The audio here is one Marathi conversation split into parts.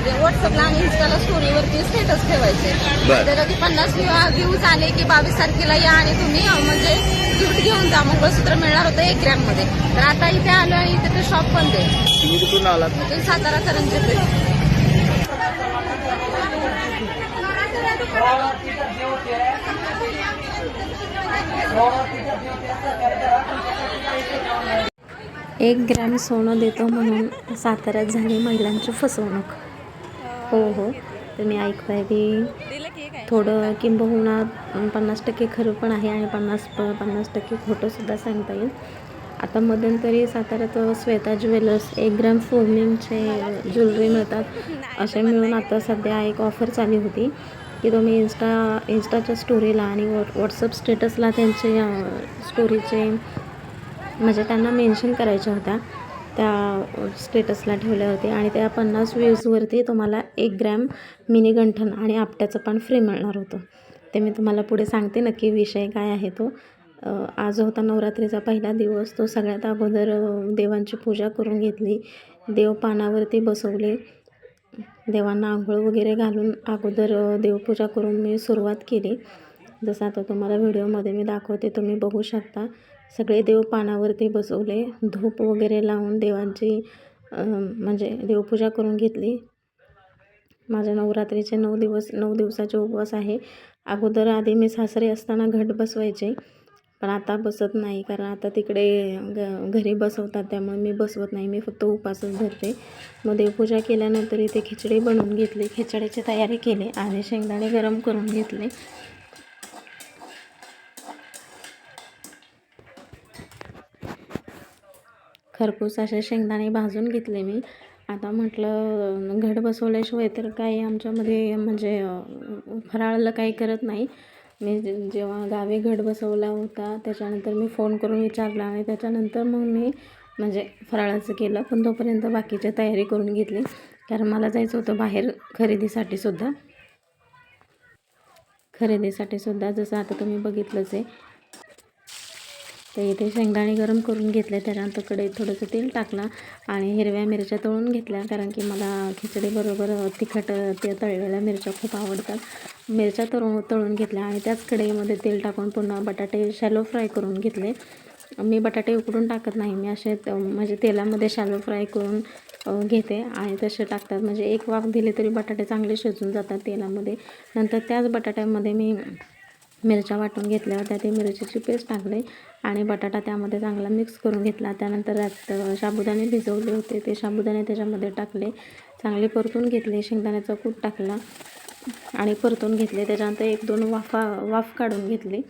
म्हणजे व्हॉट्सअपला आणि इन्स्टाला स्टोरीवरती स्टेटस ठेवायचे. त्याला की 50 व्ह्यूज आले की 22 तारखेला या आणि तुम्ही म्हणजे गिफ्ट घेऊन जा. मंगळसूत्र मिळणार होतं 1 ग्रॅम मध्ये. तर आता इथे आलो आणि इथे ते शॉप बंद आहे. तुम्ही कुठून आलात? इथून सातारा करंजे. एक ग्रॅम सोनं देतो म्हणून साताऱ्यात झाली महिलांची फसवणूक. हो हो, तुम्ही ऐकताय ती थोडं किंबहुना 50% खरं पण आहे आणि 50% खोटंसुद्धा सांगता येईल. आता मध्यंतरी साताऱ्यात श्वेता ज्वेलर्स 1 ग्रॅम फोमिंगचे ज्वेलरी मिळतात असे मिळून आता सध्या एक ऑफर चालू होती की तुम्ही इंस्टाच्या स्टोरीला आणि व्हॉट्सअप स्टेटसला त्यांचे स्टोरीचे म्हणजे त्यांना मेन्शन करायच्या होत्या, त्या स्टेटसला ठेवल्या होते आणि त्या 50 व्ह्यूजवरती तुम्हाला 1 ग्रॅम मिनी गंठण आणि आपट्याचं पान फ्री मिळणार होतं. ते मी तुम्हाला पुढे सांगते नक्की विषय काय आहे तो. आज होता नवरात्रीचा पहिला दिवस. तो सगळ्यात अगोदर देवांची पूजा करून घेतली, देव पानावरती बसवले, देवांना आंघोळ वगैरे घालून अगोदर देवपूजा करून मी सुरुवात केली. जसं आता तुम्हाला व्हिडिओमध्ये मी दाखवते, तुम्ही बघू शकता. सगळे देव पानावरती बसवले, धूप वगैरे लावून देवांची म्हणजे देवपूजा करून घेतली. माझ्या नवरात्रीचे 9 दिवसाचे उपवास आहे. अगोदर आधी मी सासरी असताना घट बसवायचे, पण आता बसत नाही कारण आता तिकडे घरी बसवतात त्यामुळे मी बसवत नाही. मी फक्त उपासच धरते. मग देवपूजा केल्यानंतर इथे खिचडी बनवून घेतली, खिचडीची तयारी केली आणि शेंगदाणे गरम करून घेतले. खरपूस असे शेंगदाणे भाजून घेतले मी. आता म्हटलं घट बसवल्याशिवाय तर काही आमच्यामध्ये म्हणजे फराळाला काही करत नाही. मी जेव्हा गावी घट बसवला होता त्याच्यानंतर मी फोन करून विचारला आणि त्याच्यानंतर मग मी म्हणजे फराळाचं केलं. पण तोपर्यंत बाकीची तयारी करून घेतली कारण मला जायचं होतं बाहेर खरेदीसाठी सुद्धा. जसं आता तुम्ही बघितलंच आहे. तर इथे शेंगदाणे गरम करून घेतले, त्याच्यानंतर कढईत थोडंसं तेल टाकलं आणि हिरव्या मिरच्या तळून घेतल्या कारण की मला खिचडीबरोबर तिखट तळलेल्या मिरच्या खूप आवडतात. मिरच्या तळून घेतल्या आणि त्याच कढईमध्ये तेल टाकून पुन्हा बटाटे शॅलो फ्राय करून घेतले. मी बटाटे उकडून टाकत नाही, मी असे म्हणजे तेलामध्ये शॅलो फ्राय करून घेते आणि तसे टाकतात म्हणजे एक वाफ दिली तरी बटाटे चांगले शिजून जातात तेलामध्ये. नंतर त्याच बटाट्यामध्ये मी मिरच्या वाटून घेतल्या होत्या, ते मिरचीची पेस्ट टाकले आणि बटाटा त्यामध्ये चांगला मिक्स करून घेतला. त्यानंतर साबुदाणे भिजवले होते, ते साबुदाणे त्याच्यामध्ये टाकले, चांगले परतून घेतले. शेंगदाण्याचा कूट टाकला आणि परतून घेतले. त्याच्यानंतर 1-2 वाफ काढून घेतली.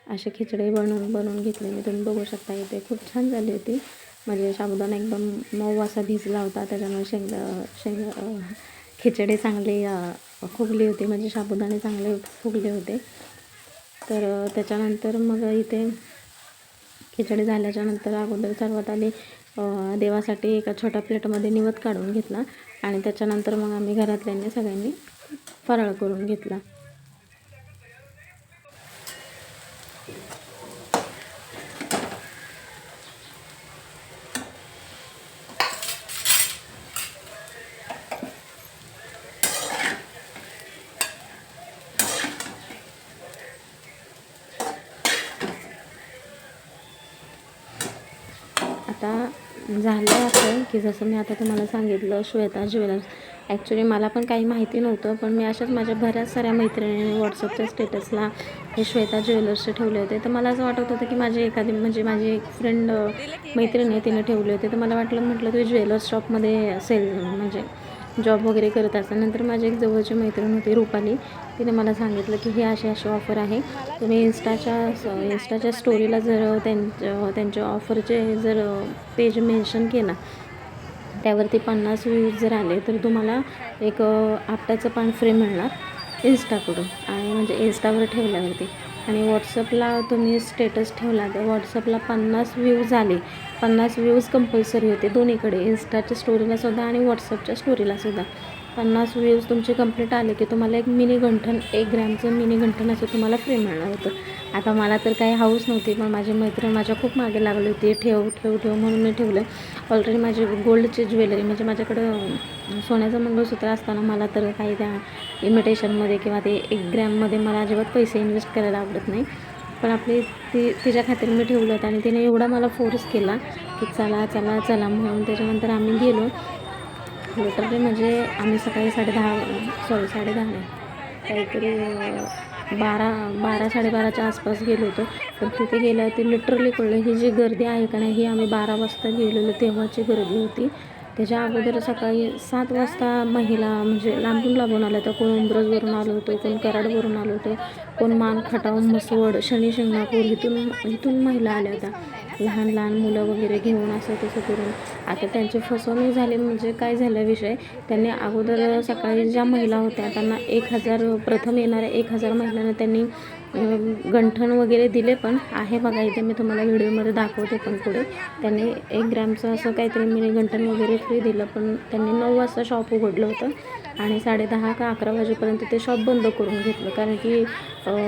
अशी खिचडी बनवून घेतली मी. तुम्ही बघू शकता इथे खूप छान झाली होती. म्हणजे साबुदाणा एकदम मऊ असा भिजला होता, त्याच्यामुळे खिचडी चांगली फुगली होती, म्हणजे साबुदाणे चांगले फुगले होते. तर त्याच्यानंतर मग इथे खिचडी झाल्याच्यानंतर अगोदर सर्वात आधी देवासाठी एका छोट्या प्लेटमध्ये निवद काढून घेतला आणि त्याच्यानंतर मग आम्ही घरातल्यांनी सगळ्यांनी फराळ करून घेतला. आता झालं असं की जसं मी आता तुम्हाला सांगितलं श्वेता ज्वेलर्स. ॲक्च्युली मला पण काही माहिती नव्हतं, पण मी अशाच माझ्या बऱ्याच साऱ्या मैत्रिणींनी व्हॉट्सअपच्या स्टेटसला हे श्वेता ज्वेलर्सचे ठेवले होते. तर मला असं वाटत होतं की माझी एक फ्रेंड मैत्रिणी तिने ठेवले होते. तर मला म्हटलं तुम्ही ज्वेलर्स शॉपमध्ये म्हणजे जॉब वगैरे करत असता. नंतर माझी एक जवळची मैत्रीण होती रुपाली, तिने मला सांगितलं की हे अशी ऑफर आहे, तुम्ही इंस्टाच्या स्टोरीला जर त्यांच्या ऑफरचे जर पेज मेन्शन केला, त्यावरती 50 व्ह्यूज जर आले तर तुम्हाला एक आपट्याचं पान फ्री मिळणार इंस्टाकडून. आणि म्हणजे इंस्टावर ठेवल्यावरती आणि व्हॉट्सअपला तुम्ही स्टेटस ठेवला तर व्हॉट्सअपला 50 व्ह्यूज आले. 50 व्ह्यूज कंपल्सरी होते दोन्हीकडे, इंस्टाच्या स्टोरीलासुद्धा आणि व्हॉट्सअपच्या स्टोरीलासुद्धा. 50 व्ह्यूज तुमचे कंप्लीट आले की तुम्हाला एक मिनी गंठन 1 ग्रॅमचं मिनी गंठन असं तुम्हाला फ्री मिळणार होतं. आता मला तर काही हाऊस नव्हती, पण माझी मैत्रीण माझ्या खूप मागे लागली होती, ठेव ठेव ठेव म्हणून मी ठेवलं. ऑलरेडी माझी गोल्डची ज्वेलरी म्हणजे माझ्याकडं सोन्याचं मंगळसूत्र असताना मला तर काही त्या इमिटेशनमध्ये किंवा ते 1 ग्रॅममध्ये मला अजिबात पैसे इन्व्हेस्ट करायला आवडत नाही. पण आपली तिच्या खातीर मी ठेवलं होतं आणि तिने एवढा मला फोर्स केला की चला चला चला म्हणून. त्याच्यानंतर आम्ही गेलो. लिटरली म्हणजे आम्ही सकाळी 10:30 नाही, काहीतरी 12-12:30च्या आसपास गेलो होतो. पण तिथे गेल्यावरती लिटरली कळलं ही जी गर्दी आहे का नाही, ही आम्ही 12 वाजता गेलेलो तेव्हाची गर्दी होती. त्याच्या अगोदर सकाळी 7 वाजता महिला म्हणजे लांबून लांबून आल्या होत्या. कोण उंब्रजवरून आलो होतो, कोण कराडवरून आलो होतो, कोण मान खटाव, म्हसवड, शनी शिंगणापूर इथून महिला आल्या होत्या. लहान लहान मुलं वगैरे घेऊन असं तसं करून. आता त्यांची फसवणूक झाली म्हणजे काय झालं विषय, त्यांनी अगोदर सकाळी ज्या महिला होत्या त्यांना 1,000 प्रथम येणाऱ्या 1,000 महिलांना त्यांनी गंठण वगैरे दिले. पण आहे बघा इथे मी तुम्हाला व्हिडिओमध्ये दाखवते. पण पुढे त्यांनी 1 ग्रॅमचं असं काहीतरी मिनी गंठण वगैरे फ्री दिलं. पण त्यांनी 9 वाजता शॉप उघडलं होतं आणि 10:30 का 11 वाजेपर्यंत ते शॉप बंद करून घेतलं. कारण की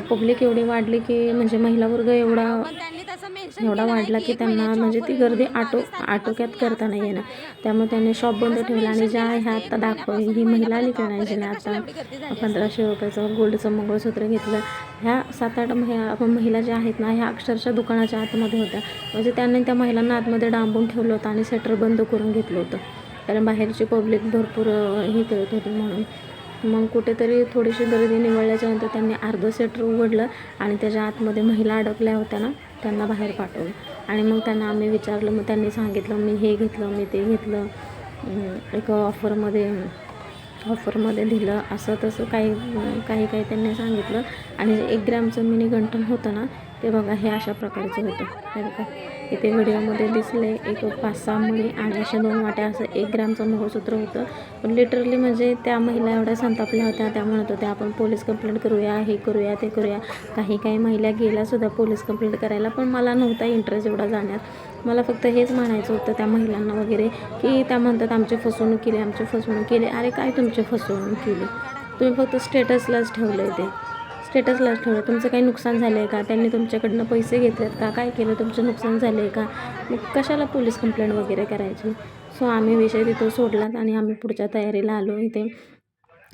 पब्लिक एवढी वाढली की म्हणजे महिला वर्ग एवढा वाढला की त्यांना म्हणजे ती गर्दी आटोक्यात करता नाही येणार. त्यामुळे त्यांनी शॉप बंद ठेवलं. आणि ज्या ह्या आता ही महिला आली का नाही, जिने आता 1,500 रुपयाचं गोल्डचं मंगळसूत्र घेतलं, ह्या 7-8 महिला ज्या आहेत ना, ह्या अक्षरशः दुकानाच्या आतमध्ये होत्या. म्हणजे त्यांनी त्या महिलांना आतमध्ये डांबून ठेवलं होतं आणि शटर बंद करून घेतलं होतं. कारण बाहेरची पब्लिक भरपूर हे करत होती म्हणून. मग कुठेतरी थोडीशी गर्दी निवळल्याच्या नंतर त्यांनी अर्धं शटर उघडलं आणि त्याच्या आतमध्ये महिला अडकल्या होत्या ना, त्यांना बाहेर पाठवलं. आणि मग त्यांना आम्ही विचारलं, मग त्यांनी सांगितलं मी हे घेतलं, मी ते घेतलं, एक ऑफरमध्ये दिलं, असं तसं काही त्यांनी सांगितलं. आणि जे 1 ग्रॅमचं मिनी गंठन होतं ना, ते बघा हे अशा प्रकारचं होतं. हे बघा इथे व्हिडिओमध्ये दिसले एक 5-6 मणी आणि अशा 2 वाट्या असं 1 ग्रॅमचं मंगळसूत्र होतं. पण लिटरली म्हणजे त्या महिला एवढ्या संतापल्या होत्या. त्या म्हणत होत्या आपण पोलीस कंप्लेंट करूया, हे करूया, ते करूया. काही महिला गेल्यासुद्धा पोलीस कंप्लेंट करायला. पण मला नव्हता इंटरेस्ट एवढा जाण्यात. मला फक्त हेच म्हणायचं होतं त्या महिलांना वगैरे की त्या म्हणतात आमची फसवणूक केली. अरे काय तुमची फसवणूक केली? तुम्ही फक्त स्टेटसलाच ठेवलं आहे. ते स्टेटसलाच ठेवलं. तुमचं काही नुकसान झालं आहे का? त्यांनी तुमच्याकडनं पैसे घेतलेत का? काय केलं? तुमचं नुकसान झालं आहे का? मग कशाला पोलीस कंप्लेंट वगैरे करायची? सो आम्ही विषय तिथं सोडलात आणि आम्ही पुढच्या तयारीला आलो. इथे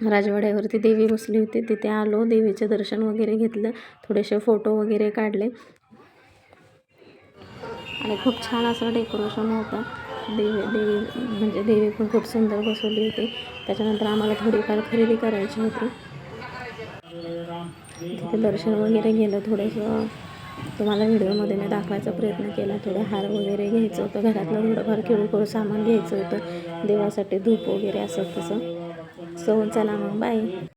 राजवाड्यावरती देवी बसली होती, तिथे आलो. देवीचे दर्शन वगैरे घेतलं, थोडेसे फोटो वगैरे काढले आणि खूप छान असं डेकोरेशन होतं. देवी पण खूप सुंदर बसवली होती. त्याच्यानंतर आम्हाला थोडीफार खरेदी करायची होती. तिथे दर्शन वगैरे गेलं. थोडंसं तुम्हाला व्हिडिओमध्ये मी दाखवायचा प्रयत्न केला. थोडे हार वगैरे घ्यायचं होतं, घरातलं थोडंफार किरकोळ सामान घ्यायचं होतं, देवासाठी धूप वगैरे असं तसं. सो चला मग बाय.